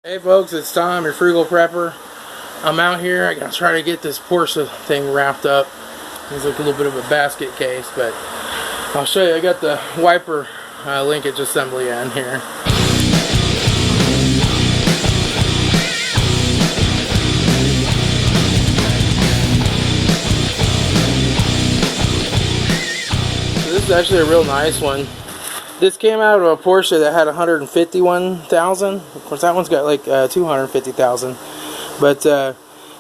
Hey folks, it's Tom, your frugal prepper. I'm out here. I gotta try to get this Porsche thing wrapped up. It's like a little bit of a basket case, but I'll show you. I got the Wirper linkage assembly in here. So this is actually a real nice one. This came out of a Porsche that had 151,000. Of course, that one's got like 250,000. But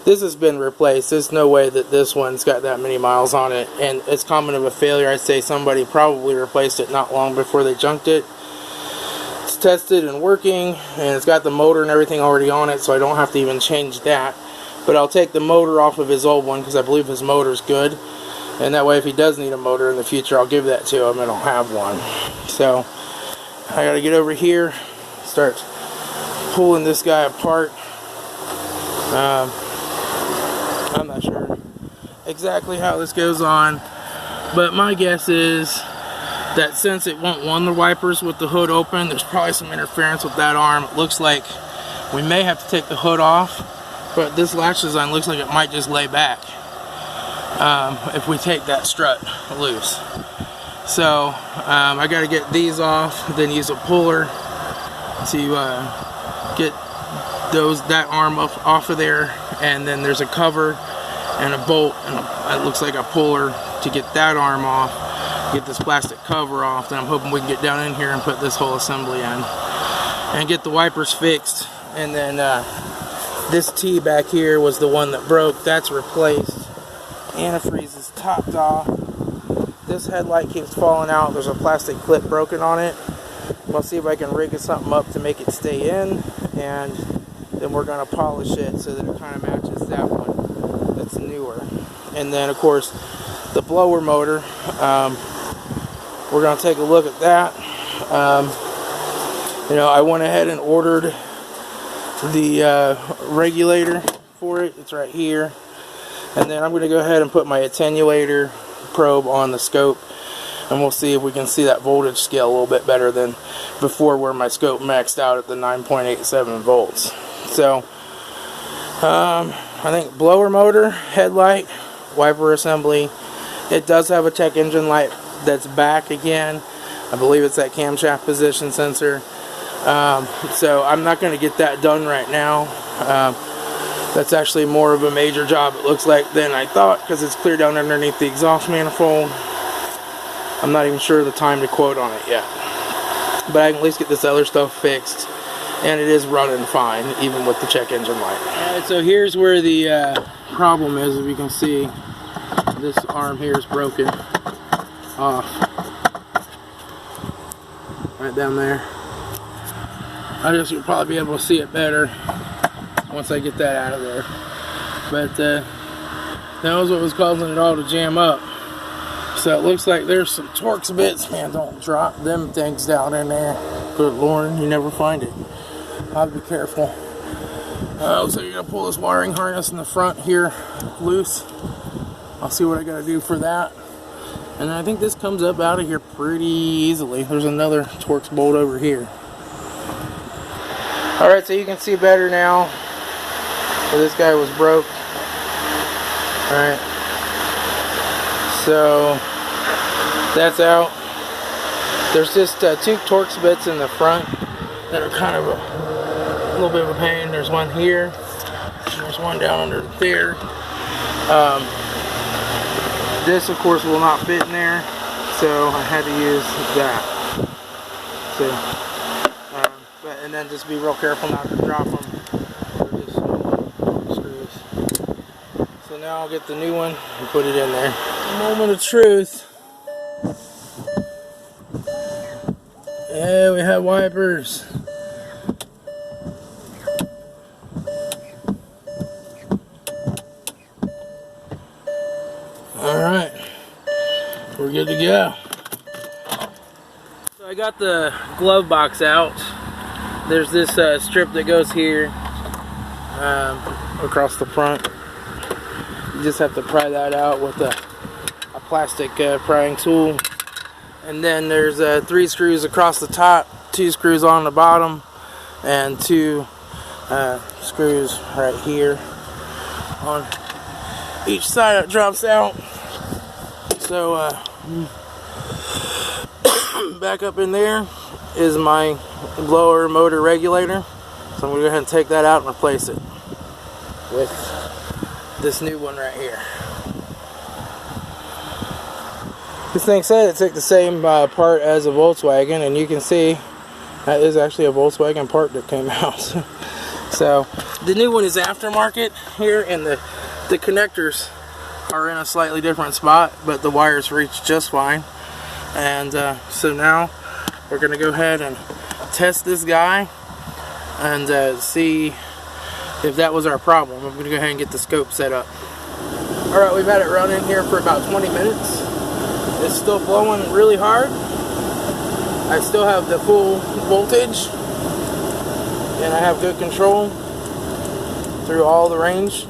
this has been replaced. There's no way that this one's got that many miles on it. And it's common of a failure. I'd say somebody probably replaced it not long before they junked it. It's tested and working. And it's got the motor and everything already on it. So I don't have to even change that. But I'll take the motor off of his old one because I believe his motor's good. And that way, if he does need a motor in the future, I'll give that to him and I'll have one. So, I gotta get over here, start pulling this guy apart. I'm not sure exactly how this goes on, but my guess is that since it won't run the wipers with the hood open, there's probably some interference with that arm. It looks like we may have to take the hood off, but this latch design looks like it might just lay back. If we take that strut loose. So I got to get these off, then use a puller to get that arm off of there, and then there's a cover and a bolt, and it looks like a puller to get that arm off, get this plastic cover off. Then I'm hoping we can get down in here and put this whole assembly in and get the wipers fixed. And then this T back here was the one that broke. That's replaced. Antifreeze is topped off. This headlight keeps falling out. There's a plastic clip broken on it. We'll see if I can rig something up to make it stay in, and then we're going to polish it so that it kind of matches that one that's newer. And then of course the blower motor, we're going to take a look at that. I went ahead and ordered the regulator for it. It's right here. And then I'm going to go ahead and put my attenuator probe on the scope, and we'll see if we can see that voltage scale a little bit better than before, where my scope maxed out at the 9.87 volts. So I think blower motor, headlight, wiper assembly. It does have a check engine light that's back again. I believe it's that camshaft position sensor. So I'm not going to get that done right now. That's actually more of a major job, it looks like, than I thought, because it's clear down underneath the exhaust manifold. I'm not even sure of the time to quote on it yet. But I can at least get this other stuff fixed. And it is running fine, even with the check engine light. Alright, so here's where the problem is. If you can see, this arm here is broken off. Right down there. I guess you'll probably be able to see it better once I get that out of there. But that was what was causing it all to jam up. So it looks like there's some Torx bits. Man, don't drop them things down in there. Good Lord, you never find it. I'll be careful. So you're going to pull this wiring harness in the front here loose. I'll see what I got to do for that. And I think this comes up out of here pretty easily. There's another Torx bolt over here. Alright, so you can see better now. So this guy was broke. Alright. So that's out. There's just two Torx bits in the front that are kind of a little bit of a pain. There's one here. There's one down under there. This of course will not fit in there, so I had to use that. So, and then just be real careful not to drop them. So now I'll get the new one and put it in there. Moment of truth. Yeah, we have wipers. Alright, we're good to go. So I got the glove box out. There's this strip that goes here across the front. You just have to pry that out with a plastic prying tool. And then there's 3 screws across the top, 2 screws on the bottom, and 2 screws right here on each side that drops out. So back up in there is my blower motor regulator. So I'm going to go ahead and take that out and replace it with this new one right here. This thing said it took the same part as a Volkswagen, and you can see that is actually a Volkswagen part that came out. So the new one is aftermarket here, and the connectors are in a slightly different spot, but the wires reach just fine. And so now we're going to go ahead and test this guy and see if that was our problem. I'm going to go ahead and get the scope set up. Alright, we've had it running here for about 20 minutes. It's still blowing really hard. I still have the full voltage, and I have good control through all the range.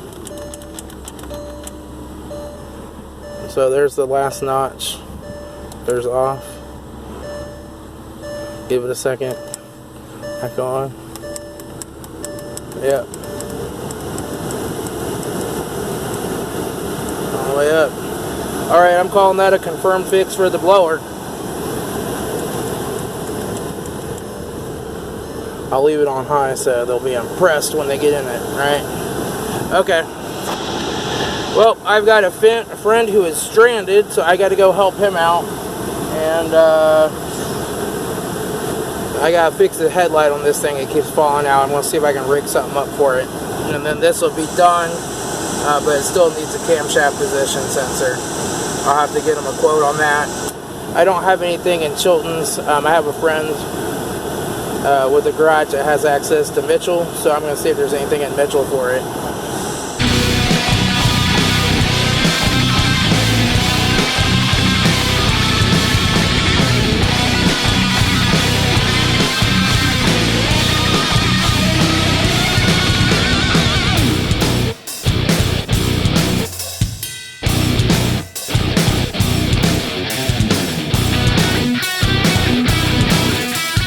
So there's the last notch. There's off. Give it a second. Back on. Yep. All the way up. Alright, I'm calling that a confirmed fix for the blower. I'll leave it on high so they'll be impressed when they get in it, right? Okay. Well, I've got a friend who is stranded, so I got to go help him out. And I got to fix the headlight on this thing. It keeps falling out. I'm going to see if I can rig something up for it. And then this will be done, but it still needs a camshaft position sensor. I'll have to get him a quote on that. I don't have anything in Chilton's. I have a friend with a garage that has access to Mitchell, so I'm going to see if there's anything in Mitchell for it.